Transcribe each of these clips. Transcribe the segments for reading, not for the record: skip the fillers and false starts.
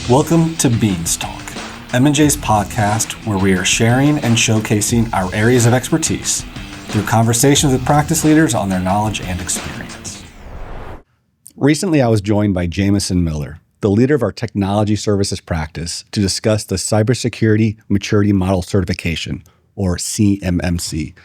Welcome to Beanstalk, M&J's podcast where we are sharing and showcasing our areas of expertise through conversations with practice leaders on their knowledge and experience. Recently, I was joined by Jameson Miller, the leader of our technology services practice, to discuss the Cybersecurity Maturity Model Certification, or CMMC.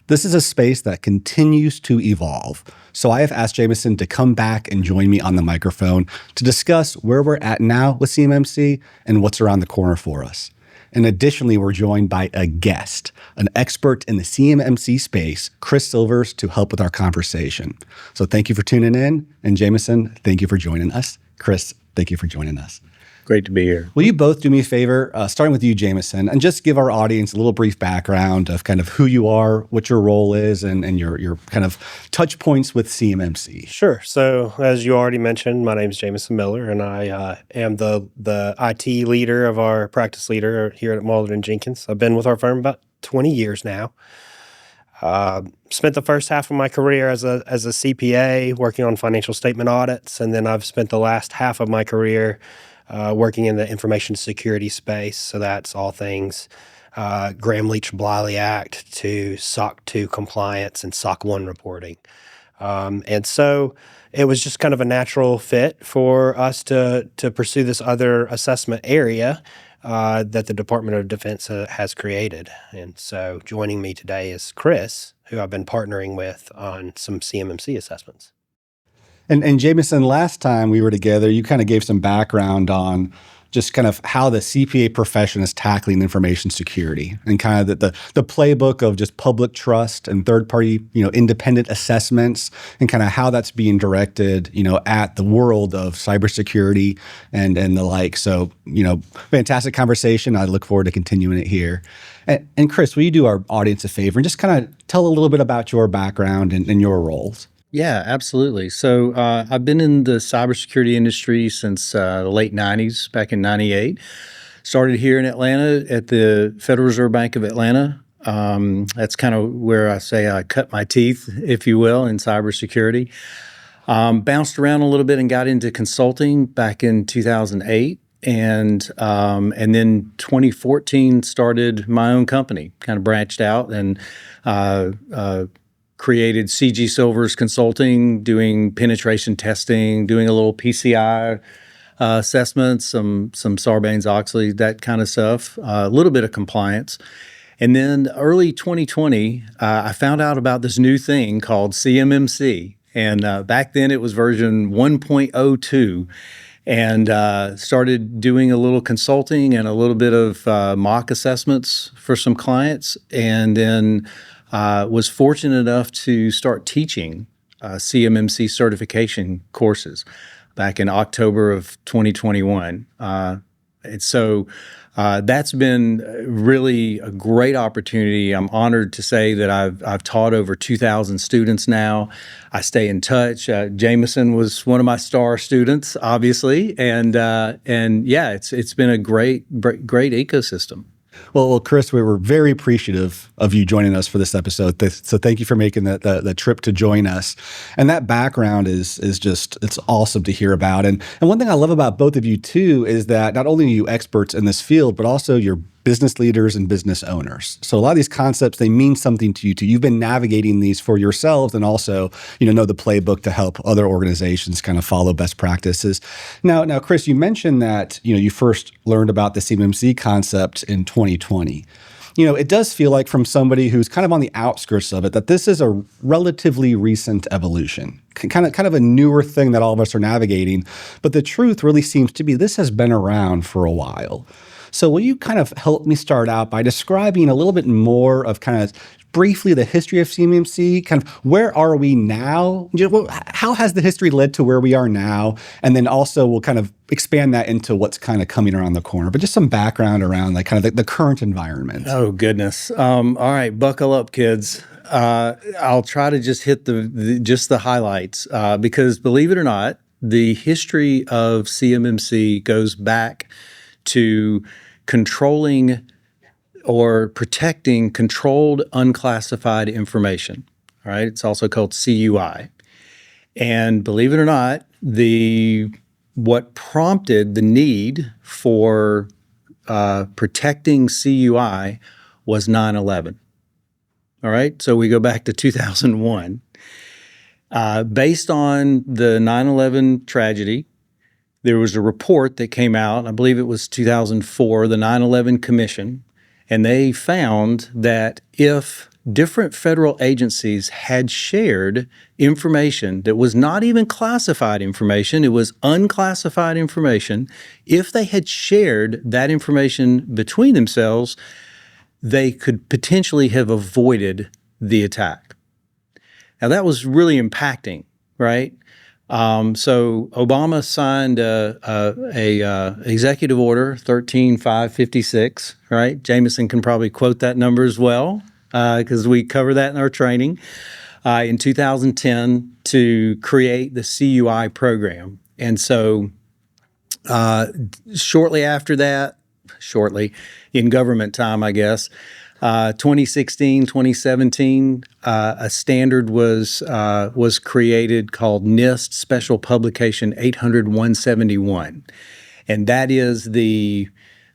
This is a space that continues to evolve. So I have asked Jameson to come back and join me on the microphone to discuss where we're at now with CMMC and what's around the corner for us. And additionally, we're joined by a guest, an expert in the CMMC space, Chris Silvers, to help with our conversation. So thank you for tuning in. And Jameson, thank you for joining us. Chris, thank you for joining us. Great to be here. Will you both do me a favor, starting with you, Jameson, and just give our audience a little brief background of kind of who you are, what your role is, and your kind of touch points with CMMC? Sure. So as you already mentioned, my name is Jameson Miller, and I am the IT leader of our practice leader here at Mulder & Jenkins. I've been with our firm about 20 years now. Spent the first half of my career as a CPA working on financial statement audits, and then I've spent the last half of my career working in the information security space. So that's all things Gramm-Leach-Bliley Act to SOC 2 compliance and SOC 1 reporting. And so it was just kind of a natural fit for us to pursue this other assessment area that the Department of Defense has created. And so joining me today is Chris, who I've been partnering with on some CMMC assessments. And Jameson, last time we were together, you kind of gave some background on just kind of how the CPA profession is tackling information security and kind of the playbook of just public trust and third-party, independent assessments and kind of how that's being directed, at the world of cybersecurity and the like. So, fantastic conversation. I look forward to continuing it here. And Chris, will you do our audience a favor and just kind of tell a little bit about your background and your roles? Yeah, absolutely. So I've been in the cybersecurity industry since the late 90s, back in 98. Started here in Atlanta at the Federal Reserve Bank of Atlanta. That's kind of where I say I cut my teeth, if you will, in cybersecurity. Bounced around a little bit and got into consulting back in 2008. And then 2014 started my own company, kind of branched out and created CG Silvers Consulting, doing penetration testing, doing a little PCI assessments, some Sarbanes-Oxley, that kind of stuff, a little bit of compliance. And then early 2020, I found out about this new thing called CMMC. And back then it was version 1.02. And started doing a little consulting and a little bit of mock assessments for some clients. And then was fortunate enough to start teaching CMMC certification courses back in October of 2021. And so that's been really a great opportunity. I'm honored to say that I've taught over 2,000 students now. I stay in touch. Jameson was one of my star students, obviously, and yeah, it's been a great ecosystem. Well, Chris, we were very appreciative of you joining us for this episode. So thank you for making the trip to join us. And that background is just, it's awesome to hear about. And one thing I love about both of you too is that not only are you experts in this field, but also you're business leaders and business owners. So a lot of these concepts, they mean something to you too. You've been navigating these for yourselves and also, know the playbook to help other organizations kind of follow best practices. Now, Chris, you mentioned that, you first learned about the CMMC concept in 2020. It does feel like from somebody who's kind of on the outskirts of it, that this is a relatively recent evolution, kind of a newer thing that all of us are navigating. But the truth really seems to be this has been around for a while. So will you kind of help me start out by describing a little bit more of kind of briefly the history of CMMC, kind of where are we now? How has the history led to where we are now? And then also we'll kind of expand that into what's kind of coming around the corner, but just some background around like kind of the current environment. Oh, goodness. All right, buckle up, kids. I'll try to just hit the highlights because believe it or not, the history of CMMC goes back to controlling or protecting controlled unclassified information. All right, it's also called CUI. And believe it or not, the what prompted the need for protecting CUI was 9/11. All right, so we go back to 2001. Based on the 9/11 tragedy, there was a report that came out, I believe it was 2004, the 9/11 Commission, and they found that if different federal agencies had shared information that was not even classified information, it was unclassified information, if they had shared that information between themselves, they could potentially have avoided the attack. Now, that was really impacting, right? So Obama signed a executive order 13556, right? Jameson can probably quote that number as well because we cover that in our training in 2010 to create the CUI program. And so shortly after that, in government time, I guess, 2016, 2017, a standard was created called NIST Special Publication 800-171, and that is the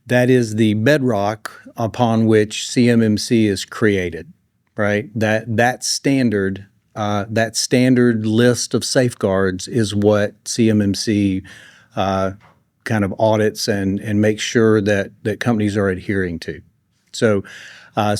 bedrock upon which CMMC is created. Right, that standard list of safeguards is what CMMC kind of audits and makes sure that companies are adhering to. So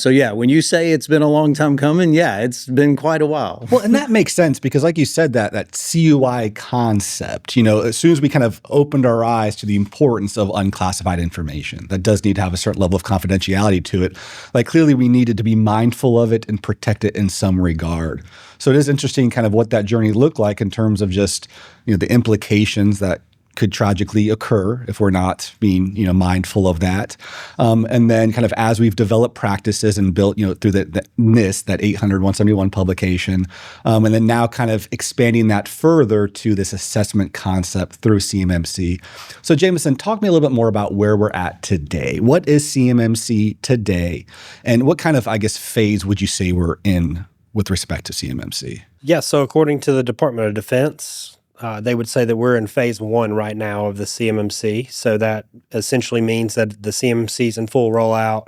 yeah, when you say it's been a long time coming, yeah, it's been quite a while. Well, and that makes sense because, like you said, that CUI concept, as soon as we kind of opened our eyes to the importance of unclassified information, that does need to have a certain level of confidentiality to it. Like, clearly we needed to be mindful of it and protect it in some regard. So it is interesting kind of what that journey looked like in terms of just, the implications that could tragically occur if we're not being, mindful of that. And then kind of as we've developed practices and built, through the NIST, that 800-171 publication, and then now kind of expanding that further to this assessment concept through CMMC. So Jameson, talk to me a little bit more about where we're at today. What is CMMC today? And what kind of, phase would you say we're in with respect to CMMC? Yeah, so according to the Department of Defense, they would say that we're in phase 1 right now of the CMMC. So that essentially means that the CMMC is in full rollout.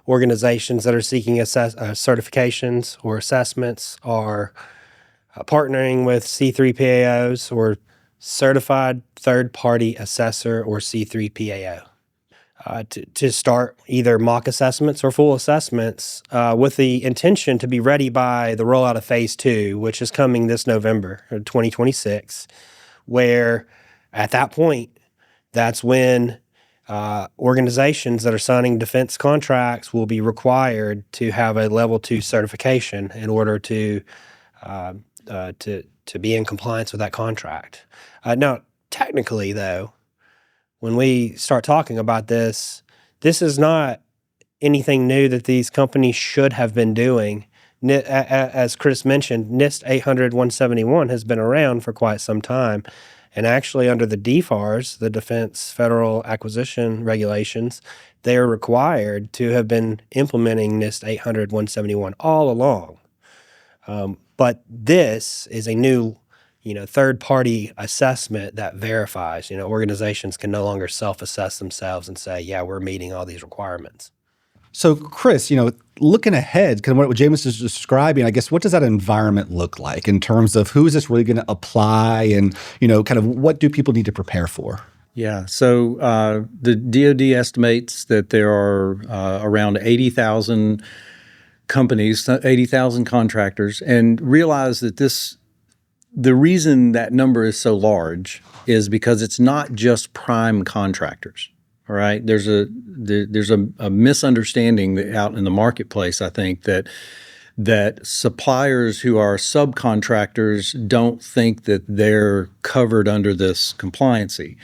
Organizations that are seeking certifications or assessments are partnering with C3PAOs or Certified Third-Party Assessor or C3PAO to start either mock assessments or full assessments with the intention to be ready by the rollout of phase 2, which is coming this November, 2026, where at that point, that's when organizations that are signing defense contracts will be required to have a level 2 certification in order to be in compliance with that contract. Now, technically, though, when we start talking about this is not anything new that these companies should have been doing. As Chris mentioned, NIST 800-171 has been around for quite some time. And actually under the DFARS, the Defense Federal Acquisition Regulations, they are required to have been implementing NIST 800-171 all along. But this is a new third-party assessment that verifies, organizations can no longer self-assess themselves and say, yeah, we're meeting all these requirements. So Chris, looking ahead, kind of what Jameson is describing, I guess, what does that environment look like in terms of who is this really going to apply and, kind of what do people need to prepare for? Yeah, so the DoD estimates that there are around 80,000 companies, 80,000 contractors, and realize that the reason that number is so large is because it's not just prime contractors. All right, there's a misunderstanding out in the marketplace, I think, that suppliers who are subcontractors don't think that they're covered under this compliancy,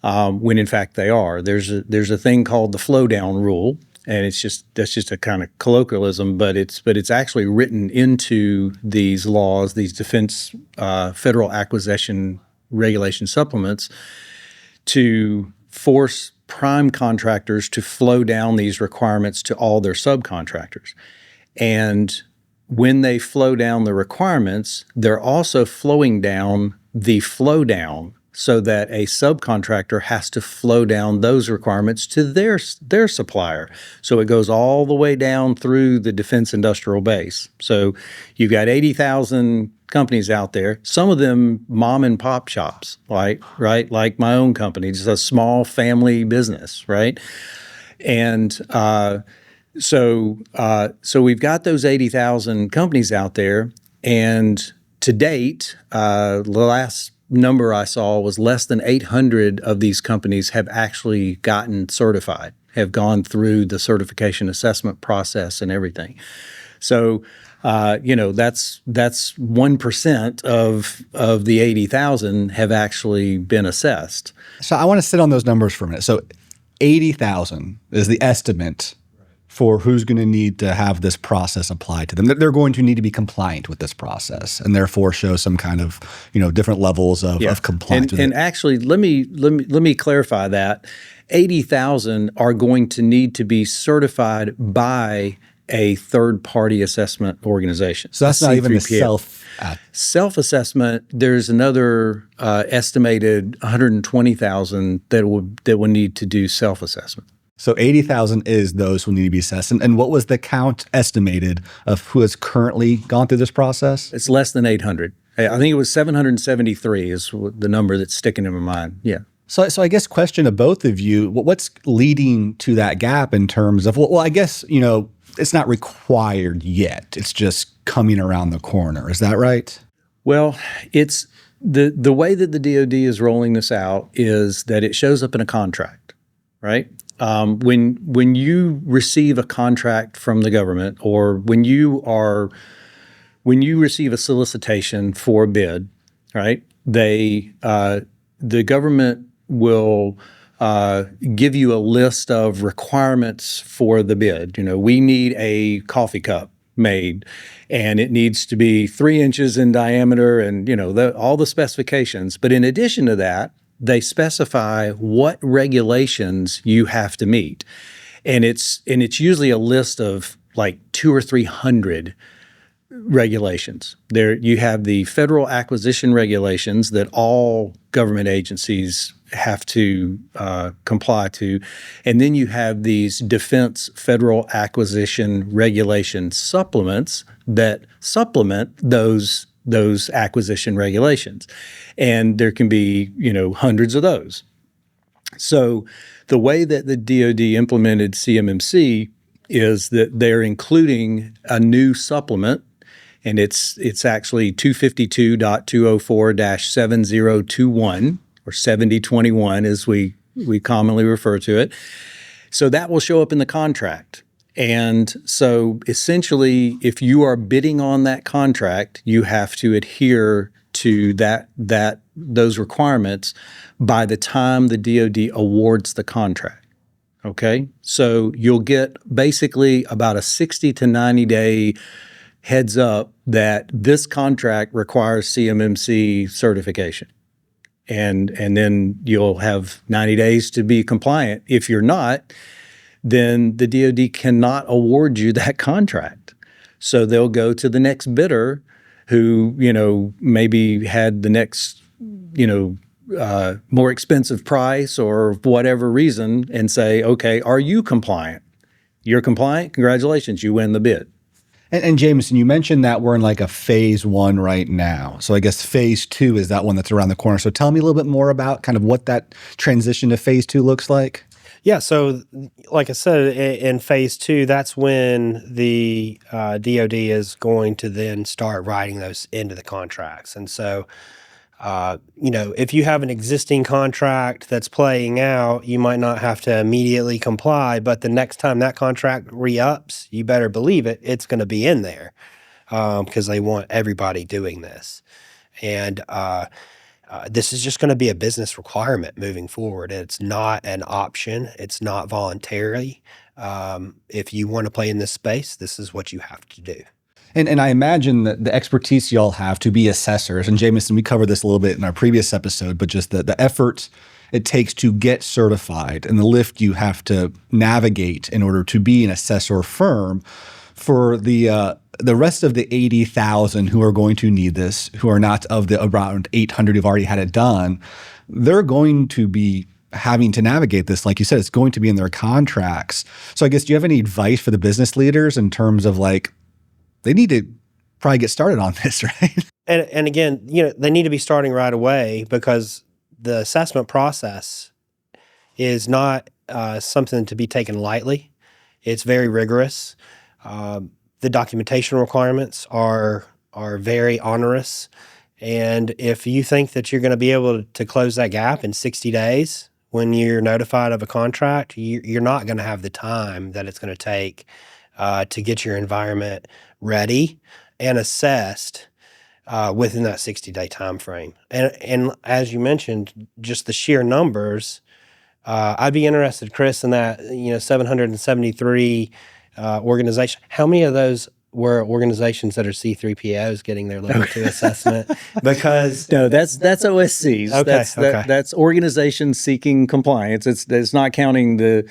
when in fact they are. There's a thing called the flow down rule, and that's just a kind of colloquialism, but it's actually written into these laws, these defense federal acquisition regulation supplements, to force prime contractors to flow down these requirements to all their subcontractors. And when they flow down the requirements, they're also flowing down the flow down so that a subcontractor has to flow down those requirements to their supplier. So it goes all the way down through the defense industrial base. So you've got 80,000 companies out there, some of them mom and pop shops, right? Like my own company, just a small family business, right? And so we've got those 80,000 companies out there, and to date, the last number I saw was less than 800 of these companies have actually gotten certified, have gone through the certification assessment process and everything. So, that's 1% of the 80,000 have actually been assessed. So I want to sit on those numbers for a minute. So 80,000 is the estimate for who's going to need to have this process applied to them. They're going to need to be compliant with this process, and therefore show some kind of, different levels of compliance. And actually, let me clarify that 80,000 are going to need to be certified by a third-party assessment organization. So that's not even a self-assessment. There's another estimated 120,000 that will need to do self-assessment. So 80,000 is those who need to be assessed. And what was the count estimated of who has currently gone through this process? It's less than 800. I think it was 773 is the number that's sticking in my mind. Yeah. So I guess question to both of you, what's leading to that gap in terms of, well, I guess, it's not required yet. It's just coming around the corner. Is that right? Well, it's the way that the DoD is rolling this out is that it shows up in a contract, right? When you receive a contract from the government, or when you receive a solicitation for a bid, right? The government will give you a list of requirements for the bid. We need a coffee cup made, and it needs to be 3 inches in diameter, and all the specifications. But in addition to that, they specify what regulations you have to meet, and it's usually a list of like 200 or 300 regulations. There you have the federal acquisition regulations that all government agencies have to comply to, and then you have these defense federal acquisition regulation supplements that supplement those acquisition regulations, and there can be hundreds of those. So the way that the DoD implemented CMMC is that they're including a new supplement, and it's actually 252.204-7021 or 7021 as we commonly refer to it. So that will show up in the contract. And so essentially, if you are bidding on that contract, you have to adhere to those requirements by the time the DoD awards the contract. Okay? So you'll get basically about a 60 to 90 day heads up that this contract requires CMMC certification. And then you'll have 90 days to be compliant. If you're not, then the DoD cannot award you that contract. So they'll go to the next bidder who, maybe had the next, more expensive price or whatever reason, and say, okay, are you compliant? You're compliant? Congratulations, you win the bid. And Jameson, you mentioned that we're in like a phase 1 right now. So I guess phase 2 is that one that's around the corner. So tell me a little bit more about kind of what that transition to phase 2 looks like. Yeah, so like I said, in phase 2, that's when the DoD is going to then start writing those into the contracts. And so, if you have an existing contract that's playing out, you might not have to immediately comply, but the next time that contract re-ups, you better believe it's going to be in there because they want everybody doing this. And this is just going to be a business requirement moving forward. It's not an option. It's not voluntary. If you want to play in this space, this is what you have to do. And I imagine that the expertise y'all have to be assessors, and Jameson, we covered this a little bit in our previous episode, but just the effort it takes to get certified and the lift you have to navigate in order to be an assessor firm for the rest of the 80,000 who are going to need this, who are not of the around 800 who've already had it done. they're going to be having to navigate this. Like you said, it's going to be in their contracts. So I guess, do you have any advice for the business leaders in terms of like, they need to probably get started on this, right? And again, they need to be starting right away, because the assessment process is not something to be taken lightly. It's very rigorous. The documentation requirements are very onerous. And if you think that you're going to be able to close that gap in 60 days when you're notified of a contract, you're not going to have the time that it's going to take to get your environment ready and assessed within that 60-day time frame. And as you mentioned, just the sheer numbers, I'd be interested, Chris, in that 773 organization. How many of those were organizations that are C3POs getting their level 2 assessment? Because no, that's OSCs. Okay, That's organizations seeking compliance. It's not counting the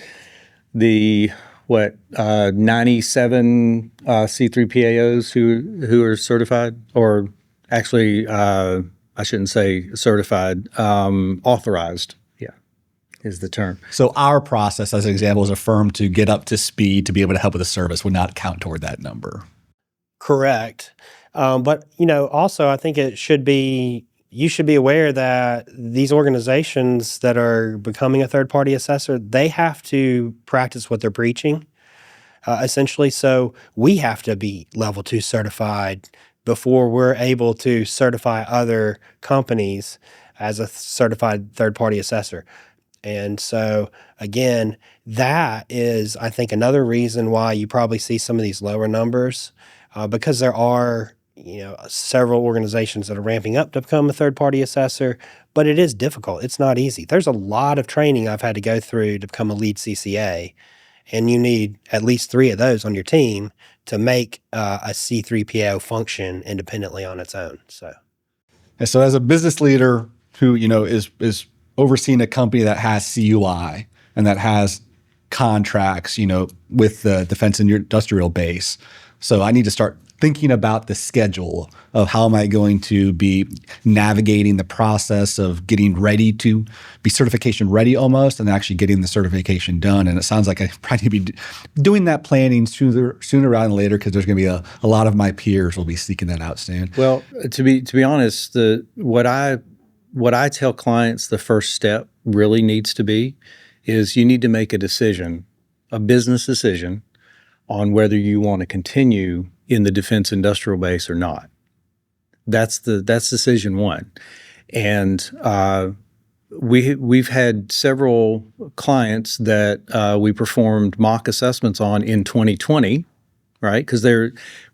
97 C3PAOs who are certified, or actually I shouldn't say certified, authorized. Yeah, is the term. So our process, as an example, is a firm to get up to speed to be able to help with a service would not count toward that number. Correct. But, also I think you should be aware that these organizations that are becoming a third-party assessor, they have to practice what they're preaching, essentially. So we have to be level 2 certified before we're able to certify other companies as a certified third-party assessor. And so, again, that is, I think, another reason why you probably see some of these lower numbers, because there are, several organizations that are ramping up to become a third-party assessor, but it is difficult. It's not easy. There's a lot of training I've had to go through to become a lead CCA, and you need at least 3 of those on your team to make a C3PO function independently on its own. So as a business leader who, is overseeing a company that has CUI and that has contracts, with the defense and industrial base. So I need to start thinking about the schedule of how am I going to be navigating the process of getting ready to be certification ready almost, and actually getting the certification done. And it sounds like I probably need to be doing that planning sooner rather than later, because there's going to be a lot of my peers will be seeking that out soon. Well, to be honest, what I tell clients the first step really needs to be is you need to make a decision, a business decision, on whether you want to continue in the defense industrial base or not. That's decision one. And we've had several clients that we performed mock assessments on in 2020, right? Because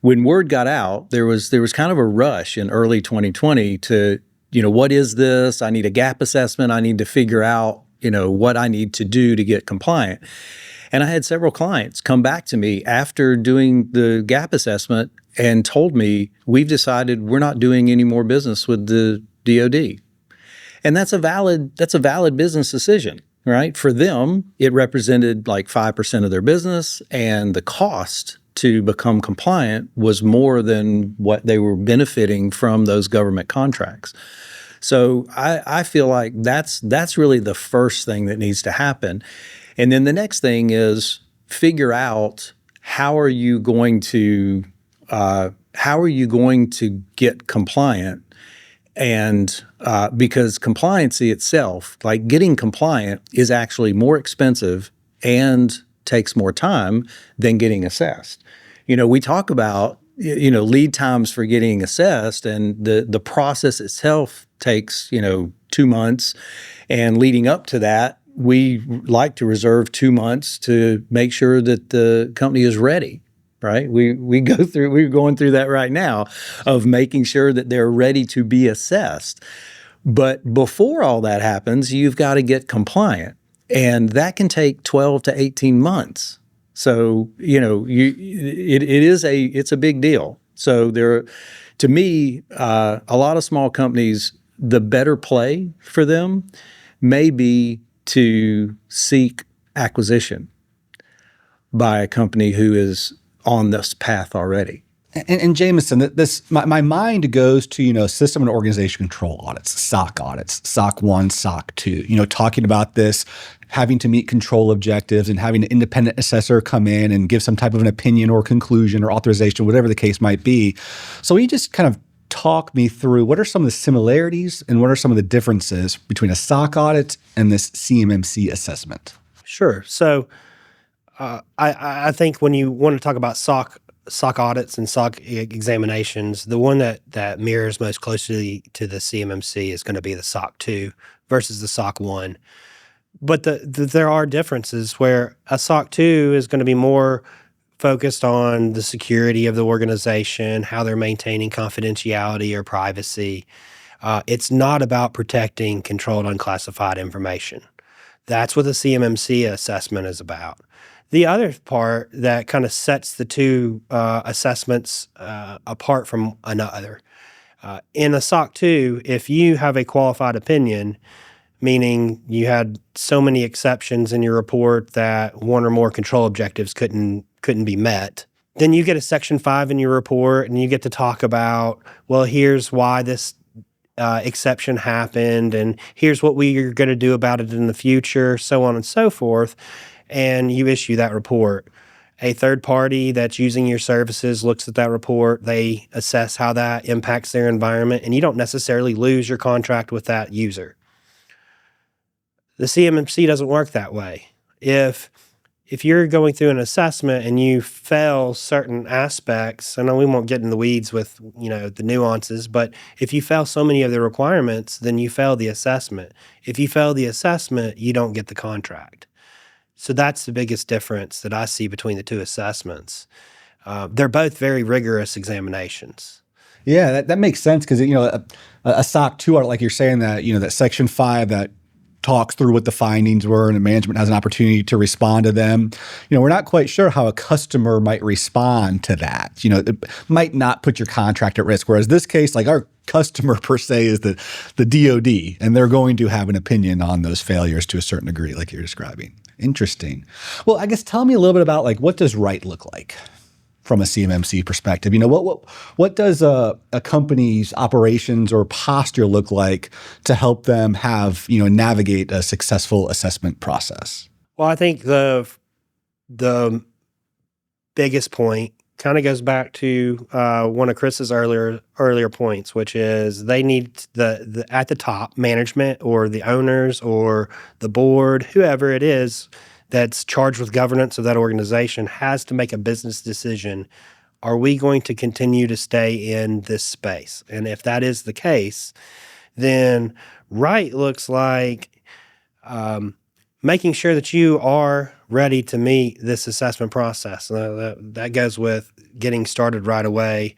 when word got out, there was kind of a rush in early 2020 to, what is this? I need a gap assessment. I need to figure out, what I need to do to get compliant. And I had several clients come back to me after doing the gap assessment and told me, we've decided we're not doing any more business with the DoD. And that's a valid business decision, right? For them, it represented like 5% of their business, and the cost to become compliant was more than what they were benefiting from those government contracts. So I feel like that's really the first thing that needs to happen. And then the next thing is figure out how are you going to get compliant, and because compliancy itself, like getting compliant, is actually more expensive and takes more time than getting assessed. We talk about lead times for getting assessed, and the process itself takes 2 months, and leading up to that, we like to reserve 2 months to make sure that the company is ready, right? We're going through that right now of making sure that they're ready to be assessed. But before all that happens, you've got to get compliant, and that can take 12 to 18 months. So, it's a big deal. So to me, a lot of small companies, the better play for them may be to seek acquisition by a company who is on this path already. And Jameson, my mind goes to, system and organization control audits, SOC 1, SOC 2, talking about this, having to meet control objectives and having an independent assessor come in and give some type of an opinion or conclusion or authorization, whatever the case might be. So will you just kind of talk me through what are some of the similarities and what are some of the differences between a SOC audit and this CMMC assessment? Sure. So I think when you want to talk about SOC audits and SOC examinations, the one that mirrors most closely to the CMMC is going to be the SOC 2 versus the SOC 1. But there are differences where a SOC 2 is going to be more focused on the security of the organization, how they're maintaining confidentiality or privacy. It's not about protecting controlled unclassified information. That's what the CMMC assessment is about. The other part that kind of sets the two assessments apart from another, in a SOC 2, if you have a qualified opinion, meaning you had so many exceptions in your report that one or more control objectives couldn't be met, then you get a Section 5 in your report and you get to talk about, well, here's why this exception happened and here's what we are going to do about it in the future, so on and so forth. And you issue that report. A third party that's using your services looks at that report. They assess how that impacts their environment, and you don't necessarily lose your contract with that user. The CMMC doesn't work that way. If you're going through an assessment and you fail certain aspects, I know we won't get in the weeds with the nuances, but if you fail so many of the requirements, then you fail the assessment. If you fail the assessment, you don't get the contract. So that's the biggest difference that I see between the two assessments. They're both very rigorous examinations. Yeah, that makes sense because a SOC 2 audit, like you're saying, that Section 5 that talks through what the findings were and the management has an opportunity to respond to them. We're not quite sure how a customer might respond to that. It might not put your contract at risk. Whereas this case, like our customer per se is the DoD, and they're going to have an opinion on those failures to a certain degree, like you're describing. Interesting. Well, I guess tell me a little bit about what does right look like from a CMMC perspective? What does a company's operations or posture look like to help them have navigate a successful assessment process? Well, I think the biggest point kind of goes back to one of Chris's earlier points, which is they need the at the top management or the owners or the board, whoever it is that's charged with governance of that organization has to make a business decision. Are we going to continue to stay in this space? And if that is the case, then right looks like making sure that you are ready to meet this assessment process. That goes with getting started right away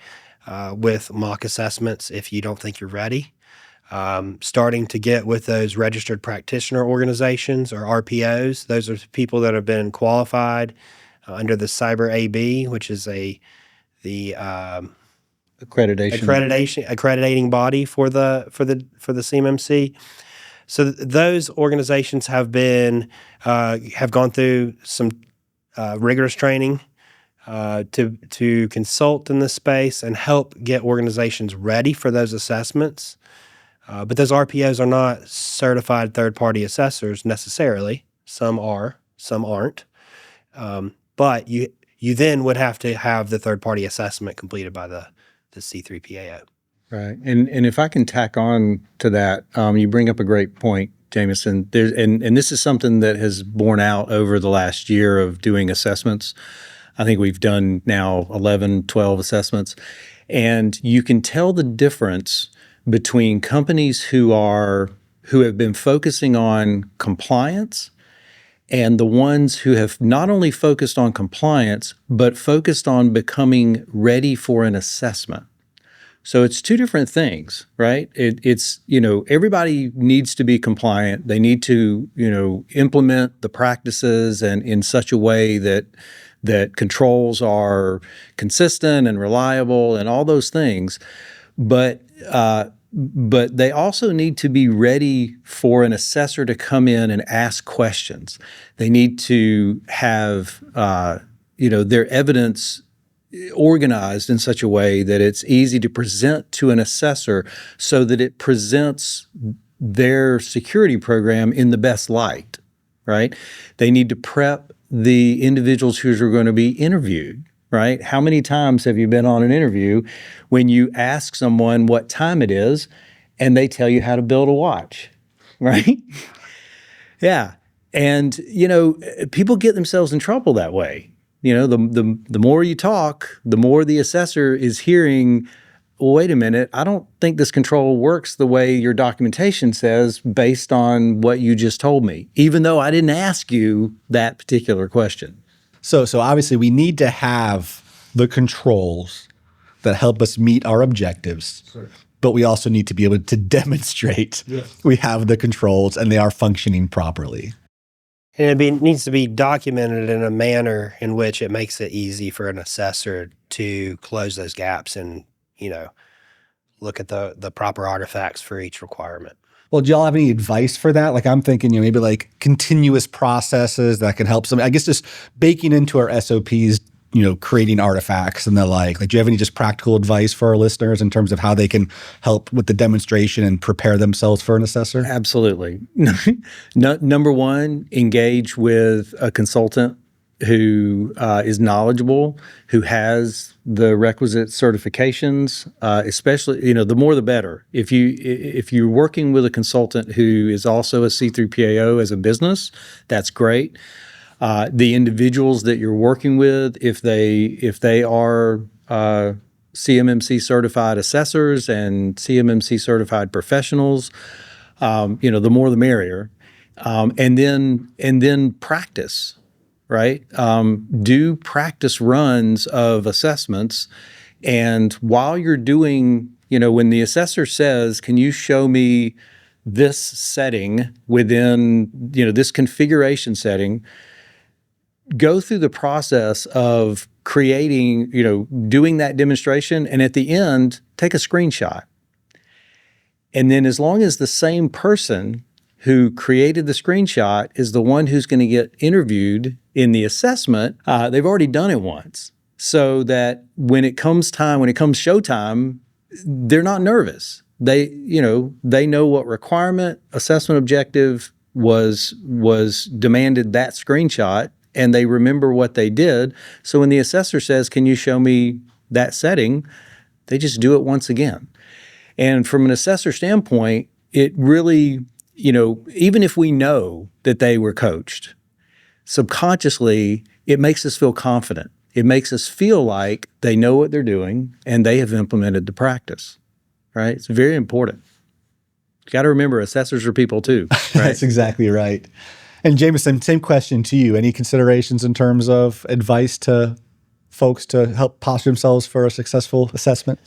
with mock assessments if you don't think you're ready. Starting to get with those registered practitioner organizations or RPOs. Those are people that have been qualified under the Cyber AB, which is the accrediting body for the CMMC. So those organizations have gone through some rigorous training to consult in this space and help get organizations ready for those assessments. But those RPOs are not certified third-party assessors necessarily. Some are, some aren't. But you then would have to have the third-party assessment completed by the C3PAO. Right. And if I can tack on to that, you bring up a great point, Jameson. And this is something that has borne out over the last year of doing assessments. I think we've done now 11, 12 assessments. And you can tell the difference between companies who have been focusing on compliance and the ones who have not only focused on compliance, but focused on becoming ready for an assessment. So it's two different things, right? It's everybody needs to be compliant. They need to, implement the practices and in such a way that controls are consistent and reliable and all those things. But they also need to be ready for an assessor to come in and ask questions. They need to have, their evidence organized in such a way that it's easy to present to an assessor so that it presents their security program in the best light, right? They need to prep the individuals who are going to be interviewed, right? How many times have you been on an interview when you ask someone what time it is and they tell you how to build a watch, right? Yeah. And, people get themselves in trouble that way. The more you talk, the more the assessor is hearing, well, wait a minute, I don't think this control works the way your documentation says based on what you just told me, even though I didn't ask you that particular question. So obviously we need to have the controls that help us meet our objectives. Sure. But we also need to be able to demonstrate we have the controls and they are functioning properly. And it needs to be documented in a manner in which it makes it easy for an assessor to close those gaps and, look at the proper artifacts for each requirement. Well, do y'all have any advice for that? Like I'm thinking, maybe like continuous processes that can help some, I guess just baking into our SOPs, creating artifacts and the like. Like, do you have any just practical advice for our listeners in terms of how they can help with the demonstration and prepare themselves for an assessor? Absolutely. Number one, engage with a consultant who is knowledgeable, who has the requisite certifications, especially, the more the better. If you're working with a consultant who is also a C3PAO as a business, that's great. The individuals that you're working with, if they are CMMC certified assessors and CMMC certified professionals, the more the merrier. And then practice, right? Do practice runs of assessments. And while you're doing, when the assessor says, can you show me this setting within, this configuration setting, go through the process of creating, doing that demonstration, and at the end, take a screenshot. And then as long as the same person who created the screenshot is the one who's going to get interviewed in the assessment, they've already done it once. So that when it comes showtime, they're not nervous. They know what requirement, assessment objective was demanded that screenshot, and they remember what they did. So when the assessor says, can you show me that setting, they just do it once again. And from an assessor standpoint, it really, even if we know that they were coached, subconsciously, it makes us feel confident. It makes us feel like they know what they're doing and they have implemented the practice, right? It's very important. You got to remember, assessors are people too, right? That's exactly right. And Jameson, same question to you. Any considerations in terms of advice to folks to help posture themselves for a successful assessment?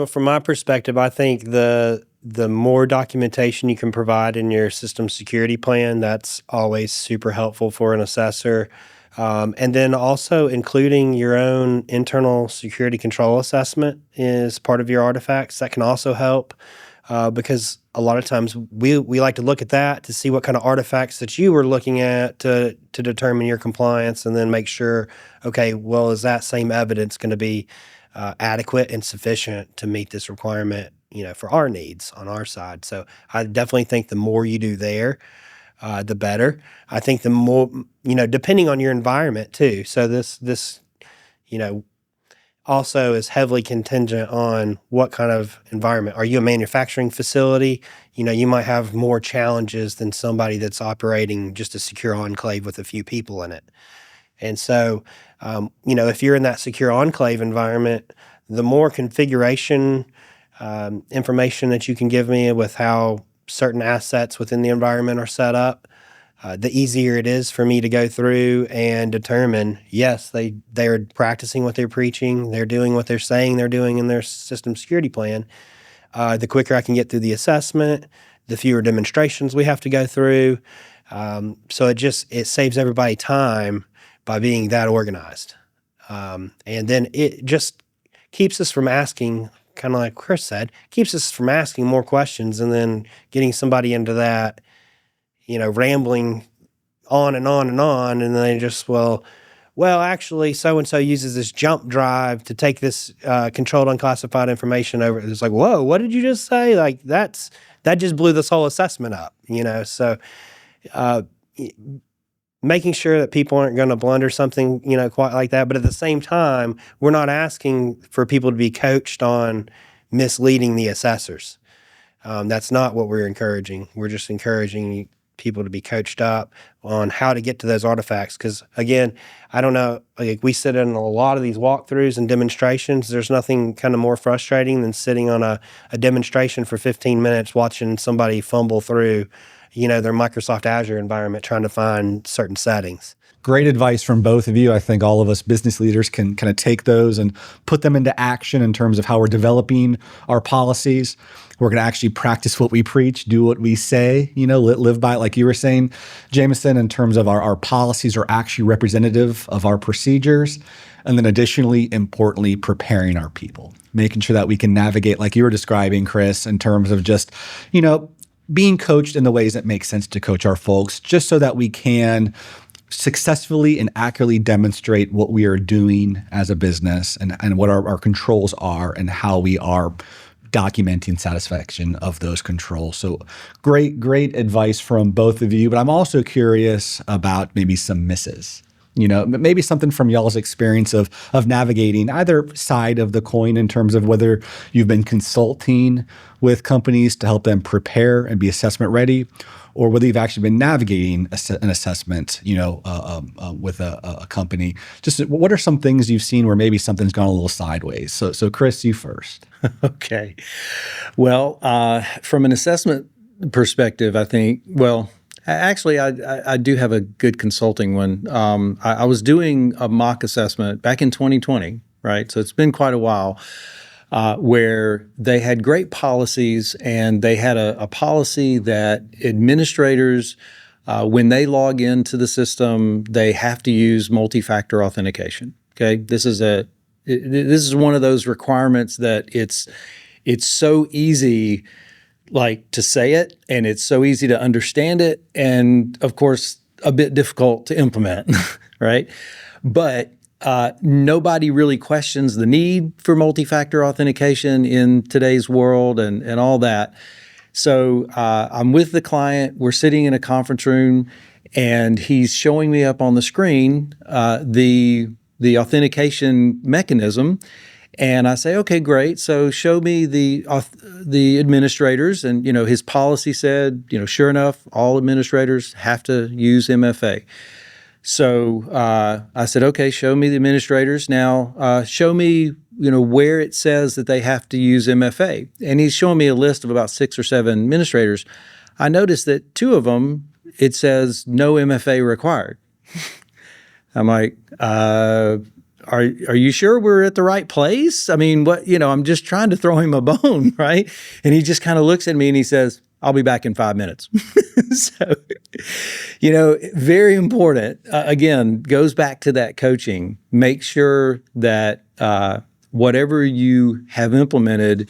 From my perspective, I think the more documentation you can provide in your system security plan, that's always super helpful for an assessor. And then also including your own internal security control assessment is part of your artifacts. That can also help because a lot of times we like to look at that to see what kind of artifacts that you were looking at to determine your compliance, and then make sure, okay, well, is that same evidence going to be adequate and sufficient to meet this requirement, for our needs on our side. So I definitely think the more you do there, the better. I think the more, depending on your environment too. So this, also is heavily contingent on what kind of environment. Are you a manufacturing facility? You might have more challenges than somebody that's operating just a secure enclave with a few people in it. And so, if you're in that secure enclave environment, the more configuration information that you can give me with how certain assets within the environment are set up, the easier it is for me to go through and determine, yes, they're practicing what they're preaching, they're doing what they're saying they're doing in their system security plan. The quicker I can get through the assessment, the fewer demonstrations we have to go through. So it saves everybody time by being that organized. And then it just keeps us from asking, kind of like Chris said, keeps us from asking more questions and then getting somebody into that, rambling on and on and on. And then they just, well, well, actually, so-and-so uses this jump drive to take this controlled unclassified information over. It's like, whoa, what did you just say? Like, that just blew this whole assessment up, So making sure that people aren't going to blunder something, quite like that. But at the same time, we're not asking for people to be coached on misleading the assessors. That's not what we're encouraging. We're just encouraging people to be coached up on how to get to those artifacts. Because again, I don't know, like we sit in a lot of these walkthroughs and demonstrations. There's nothing kind of more frustrating than sitting on a demonstration for 15 minutes watching somebody fumble through, their Microsoft Azure environment trying to find certain settings. Great advice from both of you. I think all of us business leaders can kind of take those and put them into action in terms of how we're developing our policies. We're going to actually practice what we preach, do what we say, live by it. Like you were saying, Jameson, in terms of our policies are actually representative of our procedures. And then additionally, importantly, preparing our people, making sure that we can navigate, like you were describing, Chris, in terms of just, being coached in the ways that make sense to coach our folks, just so that we can successfully and accurately demonstrate what we are doing as a business and what our controls are and how we are documenting satisfaction of those controls. So great advice from both of you. But I'm also curious about maybe some misses. Maybe something from y'all's experience of navigating either side of the coin in terms of whether you've been consulting with companies to help them prepare and be assessment ready, or whether you've actually been navigating an assessment, with a company. Just what are some things you've seen where maybe something's gone a little sideways? So Chris, you first. Okay. Well, from an assessment perspective, I think, actually, I do have a good consulting one. I was doing a mock assessment back in 2020, right? So it's been quite a while, where they had great policies, and they had a policy that administrators, when they log into the system, they have to use multi-factor authentication. Okay, this is one of those requirements that it's so easy, like, to say it, and it's so easy to understand it, and of course a bit difficult to implement, right? But nobody really questions the need for multi-factor authentication in today's world and all that. So I'm with the client, we're sitting in a conference room, and he's showing me up on the screen the authentication mechanism. And I say, okay, great. So show me the administrators. And, his policy said, sure enough, all administrators have to use MFA. So I said, okay, show me the administrators. Now show me, where it says that they have to use MFA. And he's showing me a list of about 6 or 7 administrators. I noticed that 2 of them, it says no MFA required. I'm like, are you sure we're at the right place? I mean, I'm just trying to throw him a bone, right? And he just kind of looks at me and he says, I'll be back in 5 minutes. So, very important. Again, goes back to that coaching. Make sure that whatever you have implemented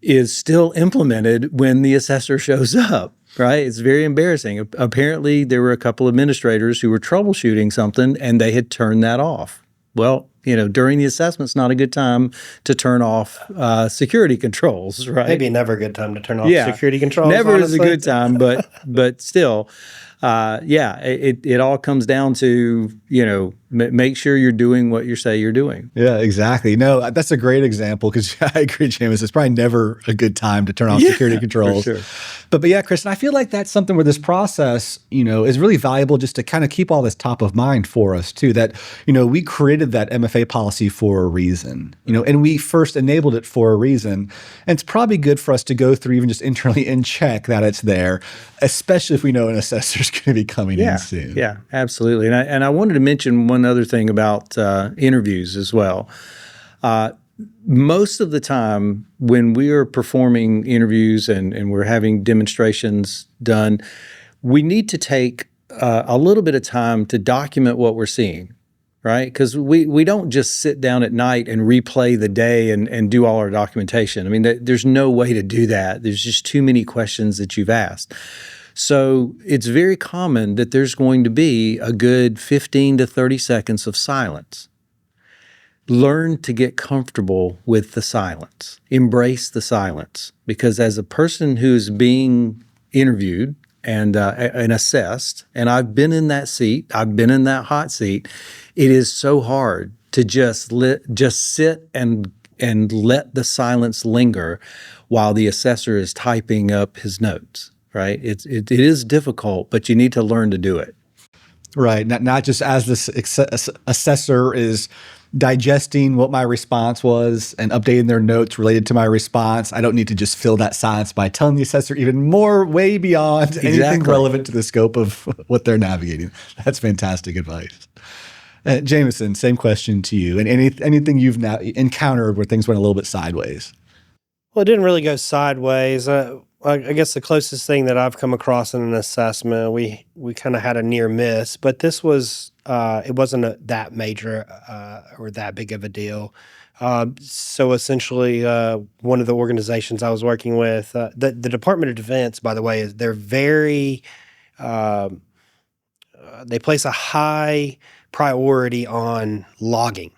is still implemented when the assessor shows up. Right? It's very embarrassing. Apparently, there were a couple of administrators who were troubleshooting something and they had turned that off. Well, during the assessment, it's not a good time to turn off security controls, right? Maybe never a good time to turn off security controls. Never honestly. is a good time, but still, it all comes down to, make sure you're doing what you say you're doing. Yeah, exactly. No, that's a great example because I agree, James. It's probably never a good time to turn off security controls. For sure. But yeah, Chris, and I feel like that's something where this process, is really valuable just to kind of keep all this top of mind for us too. That, we created that MFA policy for a reason, and we first enabled it for a reason. And it's probably good for us to go through even just internally and check that it's there, especially if we know an assessor's going to be coming in soon. Yeah, absolutely. And I wanted to mention one other thing about interviews as well. Most of the time when we are performing interviews and we're having demonstrations done, we need to take a little bit of time to document what we're seeing, right? Because we don't just sit down at night and replay the day and do all our documentation. I mean, there's no way to do that. There's just too many questions that you've asked. So it's very common that there's going to be a good 15 to 30 seconds of silence. Learn to get comfortable with the silence. Embrace the silence. Because as a person who's being interviewed and assessed, and I've been in that seat, I've been in that hot seat, it is so hard to just sit and let the silence linger while the assessor is typing up his notes, right? It is difficult, but you need to learn to do it. Right. Not just as this assessor is digesting what my response was and updating their notes related to my response. I don't need to just fill that silence by telling the assessor even more, way beyond anything relevant to the scope of what they're navigating. That's fantastic advice. Jameson, same question to you. And anything you've now encountered where things went a little bit sideways? Well, it didn't really go sideways. I guess the closest thing that I've come across in an assessment, we kind of had a near miss, but this was it wasn't that major or that big of a deal. So essentially, one of the organizations I was working with, the Department of Defense, by the way, they're very they place a high priority on logging.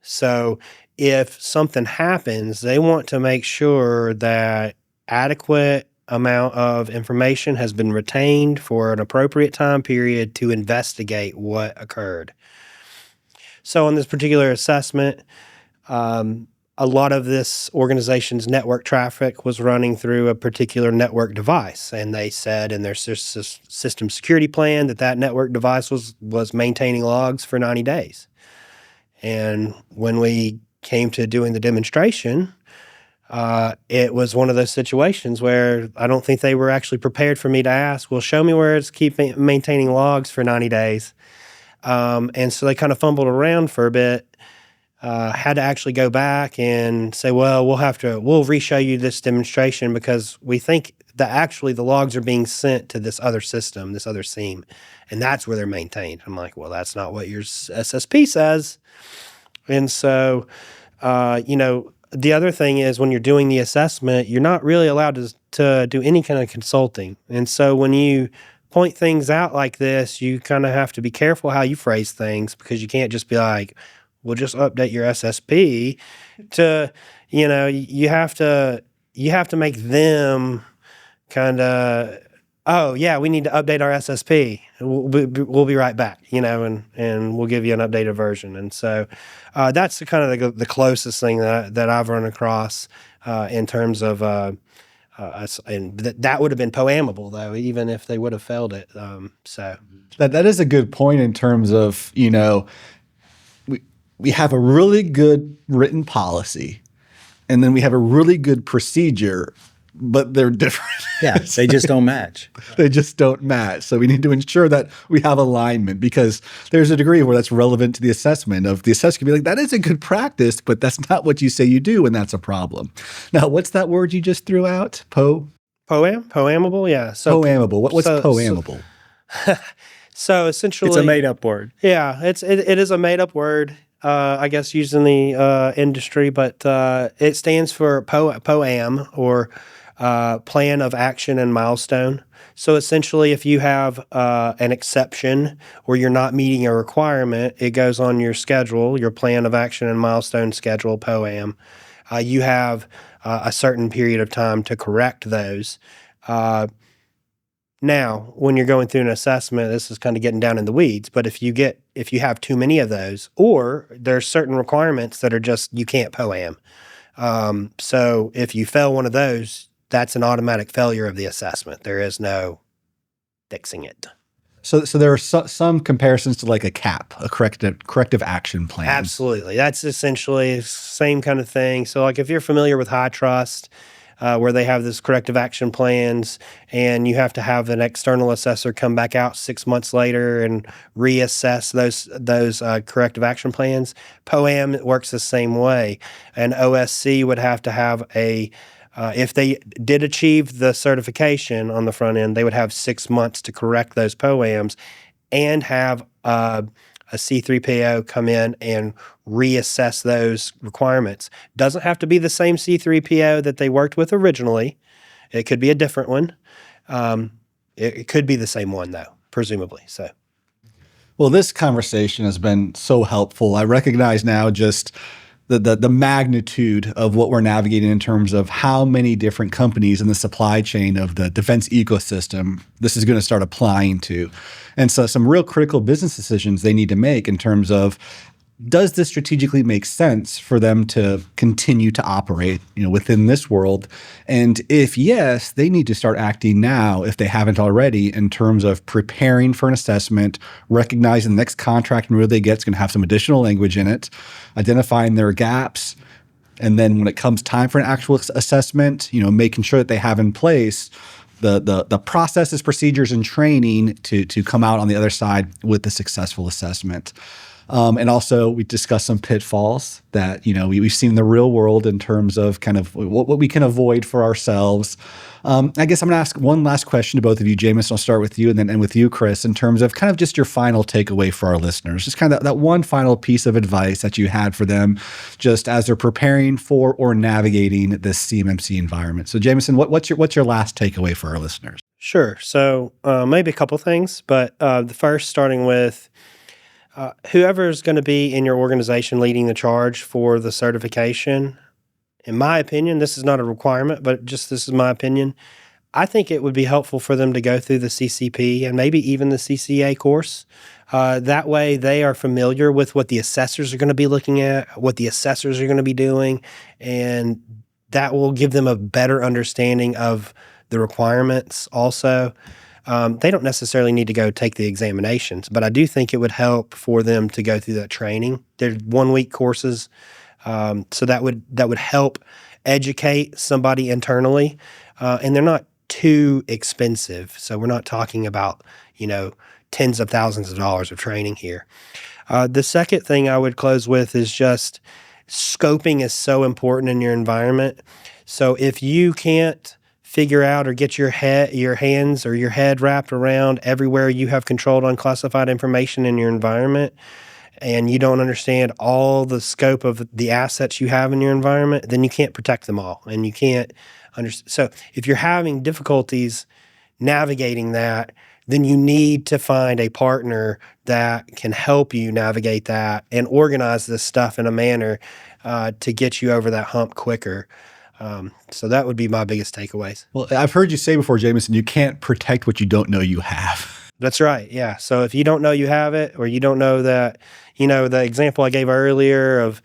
So if something happens, they want to make sure that adequate amount of information has been retained for an appropriate time period to investigate what occurred. So on this particular assessment, a lot of this organization's network traffic was running through a particular network device, and they said in their system security plan that network device was maintaining logs for 90 days. And when we came to doing the demonstration, it was one of those situations where I don't think they were actually prepared for me to ask, well, show me where it's maintaining logs for 90 days. And so they kind of fumbled around for a bit, had to actually go back and say, well, we'll re-show you this demonstration because we think that actually the logs are being sent to this other system, this other SIEM, and that's where they're maintained. I'm like, well, that's not what your SSP says. And so, the other thing is when you're doing the assessment, you're not really allowed to do any kind of consulting. And so when you point things out like this, you kind of have to be careful how you phrase things because you can't just be like, well, just update your SSP to, you have to make them kind of, oh yeah, we need to update our SSP. We'll be right back, and we'll give you an updated version. And so that's kind of the closest thing that I've run across in terms of, and that would have been poemable though, even if they would have failed it. So that is a good point in terms of, we have a really good written policy, and then we have a really good procedure, but they're different. Yeah, they just don't match. They just don't match. So we need to ensure that we have alignment because there's a degree where that's relevant to the assessment of the assessor can be like, that is a good practice, but that's not what you say you do, and that's a problem. Now, what's that word you just threw out? Poemable? Yeah. So poemable. What's poemable? So essentially, it's a made-up word. Yeah, it is a made-up word. I guess used in the industry, but it stands for POAM or Plan of Action and Milestone. So essentially, if you have an exception or you're not meeting a requirement, it goes on your schedule, your Plan of Action and Milestone schedule, POAM. You have a certain period of time to correct those. Now, when you're going through an assessment, this is kind of getting down in the weeds, but if you have too many of those, or there's certain requirements that are just, you can't POAM. So if you fail one of those, that's an automatic failure of the assessment. There is no fixing it. So there are some comparisons to like a CAP, a corrective action plan. Absolutely. That's essentially the same kind of thing. So like if you're familiar with High Trust, where they have this corrective action plans, and you have to have an external assessor come back out 6 months later and reassess those corrective action plans. POAM works the same way. An OSC would have to have if they did achieve the certification on the front end, they would have 6 months to correct those POAMs and have a C3PO come in and reassess those requirements. Doesn't have to be the same C3PO that they worked with originally. It could be a different one. It could be the same one though, presumably. So. Well, this conversation has been so helpful. I recognize now just the magnitude of what we're navigating in terms of how many different companies in the supply chain of the defense ecosystem this is going to start applying to. And so some real critical business decisions they need to make in terms of, does this strategically make sense for them to continue to operate, within this world? And if yes, they need to start acting now, if they haven't already, in terms of preparing for an assessment, recognizing the next contract renewal they get is going to have some additional language in it, identifying their gaps, and then when it comes time for an actual assessment, making sure that they have in place the processes, procedures, and training to come out on the other side with a successful assessment. And also, we discussed some pitfalls that we've seen in the real world in terms of kind of what we can avoid for ourselves. I guess I'm going to ask one last question to both of you. Jameson, I'll start with you, and then with you, Chris, in terms of kind of just your final takeaway for our listeners. Just kind of that one final piece of advice that you had for them, just as they're preparing for or navigating this CMMC environment. So, Jameson, what's your last takeaway for our listeners? Sure. So maybe a couple things, but the first, starting with whoever is going to be in your organization leading the charge for the certification, in my opinion, this is not a requirement, but just this is my opinion, I think it would be helpful for them to go through the CCP and maybe even the CCA course. That way they are familiar with what the assessors are going to be looking at, what the assessors are going to be doing, and that will give them a better understanding of the requirements also. They don't necessarily need to go take the examinations, but I do think it would help for them to go through that training. They're 1-week courses, so that would help educate somebody internally, and they're not too expensive. So we're not talking about tens of thousands of dollars of training here. The second thing I would close with is just scoping is so important in your environment. So if you can't figure out or get your hands or your head wrapped around everywhere you have controlled unclassified information in your environment, and you don't understand all the scope of the assets you have in your environment, then you can't protect them all, and you can't understand. So if you're having difficulties navigating that, then you need to find a partner that can help you navigate that and organize this stuff in a manner to get you over that hump quicker. So that would be my biggest takeaways. Well, I've heard you say before, Jameson, you can't protect what you don't know you have. That's right. Yeah. So if you don't know you have it, or you don't know that, the example I gave earlier of,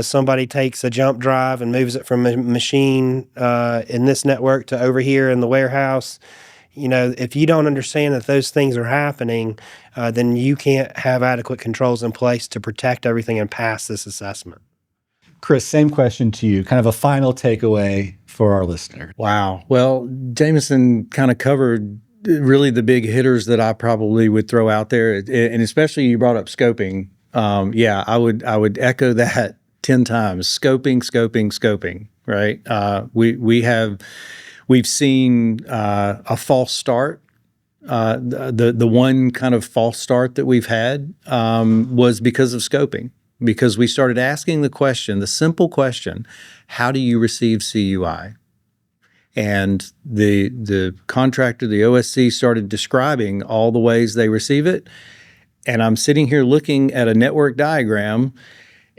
somebody takes a jump drive and moves it from a machine in this network to over here in the warehouse, if you don't understand that those things are happening, then you can't have adequate controls in place to protect everything and pass this assessment. Chris, same question to you, kind of a final takeaway for our listener. Wow. Well, Jameson kind of covered really the big hitters that I probably would throw out there. And especially you brought up scoping. Yeah, I would echo that 10 times. Scoping, right? We've seen a false start. The one kind of false start that we've had was because of scoping. Because we started asking the simple question, how do you receive CUI? And the contractor, the OSC, started describing all the ways they receive it. And I'm sitting here looking at a network diagram,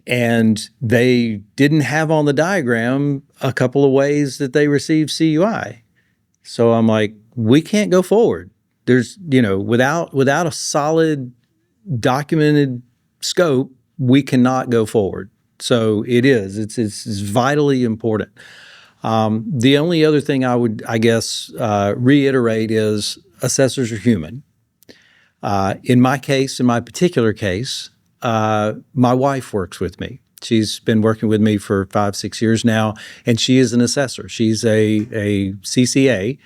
and they didn't have on the diagram a couple of ways that they receive CUI. So I'm like, we can't go forward. There's, without a solid documented scope, we cannot go forward. So it's vitally important. The only other thing I would, reiterate is assessors are human. In my particular case, my wife works with me. She's been working with me for 5-6 years now, and she is an assessor. She's a CCA.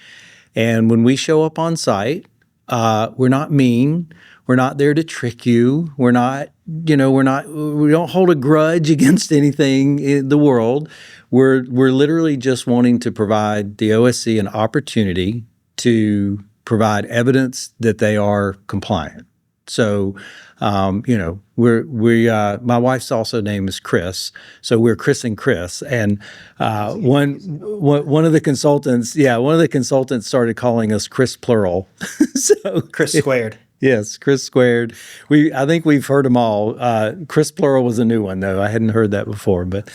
And when we show up on site, we're not mean. We're not there to trick you. We don't hold a grudge against anything in the world. We're literally just wanting to provide the OSC an opportunity to provide evidence that they are compliant. So, my wife's also name is Chris, so we're Chris and Chris. And one of the consultants started calling us Chris plural. So Chris squared. yes, Chris squared. I think we've heard them all. Chris plural was a new one though. I hadn't heard that before, but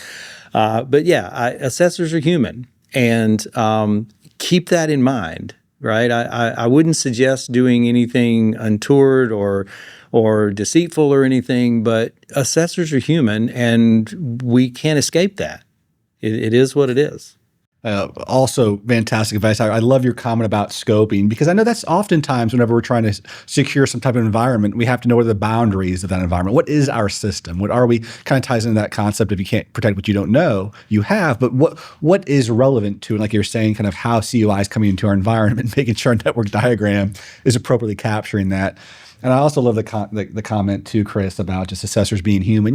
yeah, assessors are human, and keep that in mind. Right, I wouldn't suggest doing anything untoward or deceitful or anything, but assessors are human, and we can't escape that. It is what it is. Also, fantastic advice. I love your comment about scoping, because I know that's oftentimes whenever we're trying to secure some type of environment, we have to know what are the boundaries of that environment. What is our system? What are we? Kind of ties into that concept of you can't protect what you don't know you have, but what is relevant to, and like you're saying, kind of how CUI is coming into our environment, making sure our network diagram is appropriately capturing that. And I also love the comment too, Chris, about just assessors being human.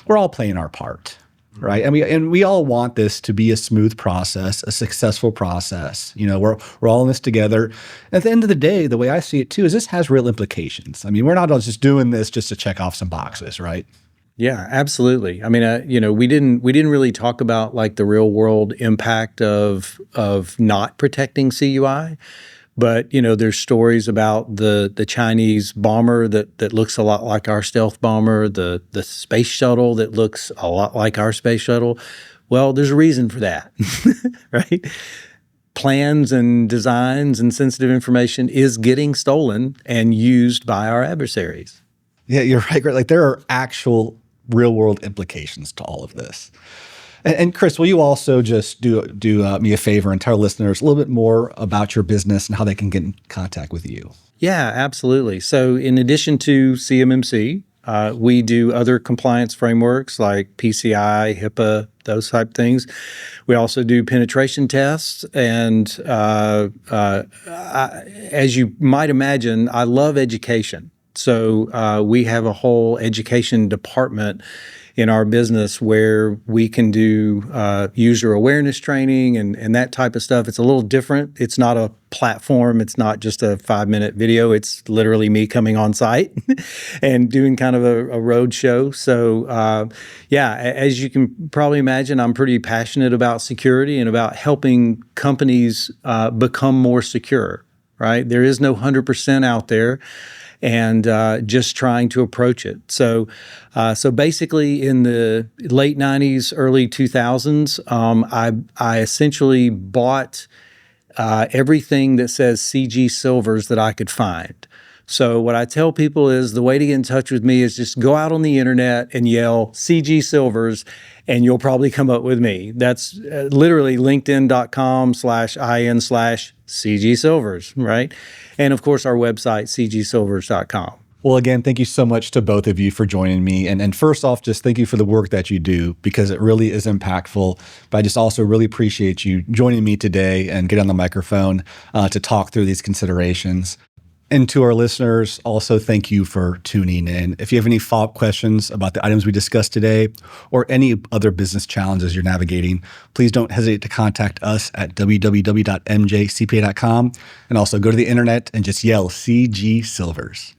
We're all playing our part. Right. And we all want this to be a smooth process, a successful process. We're all in this together. At the end of the day, the way I see it too, is this has real implications. I mean, we're not all just doing this just to check off some boxes, right? Yeah, absolutely. I mean, we didn't really talk about like the real world impact of not protecting CUI. But, there's stories about the Chinese bomber that looks a lot like our stealth bomber, the space shuttle that looks a lot like our space shuttle. Well, there's a reason for that, right? Plans and designs and sensitive information is getting stolen and used by our adversaries. Yeah, you're right. Like there are actual real world implications to all of this. And Chris, will you also just do me a favor and tell our listeners a little bit more about your business and how they can get in contact with you? Yeah, absolutely. So in addition to CMMC, we do other compliance frameworks like PCI, HIPAA, those type things. We also do penetration tests. And as you might imagine, I love education. So we have a whole education department in our business where we can do user awareness training and that type of stuff. It's a little different. It's not a platform. It's not just a 5-minute video. It's literally me coming on site and doing kind of a road show. So as you can probably imagine, I'm pretty passionate about security and about helping companies become more secure, right? There is no 100% out there. And just trying to approach it. So basically, in the late '90s, early 2000s, I essentially bought everything that says CG Silvers that I could find. So what I tell people is the way to get in touch with me is just go out on the internet and yell CG Silvers, and you'll probably come up with me. That's literally linkedin.com/in/CG Silvers, right? And of course, our website, cgsilvers.com. Well, again, thank you so much to both of you for joining me. And first off, just thank you for the work that you do, because it really is impactful. But I just also really appreciate you joining me today and getting on the microphone to talk through these considerations. And to our listeners, also thank you for tuning in. If you have any follow-up questions about the items we discussed today or any other business challenges you're navigating, please don't hesitate to contact us at www.mjcpa.com, and also go to the internet and just yell CG Silvers.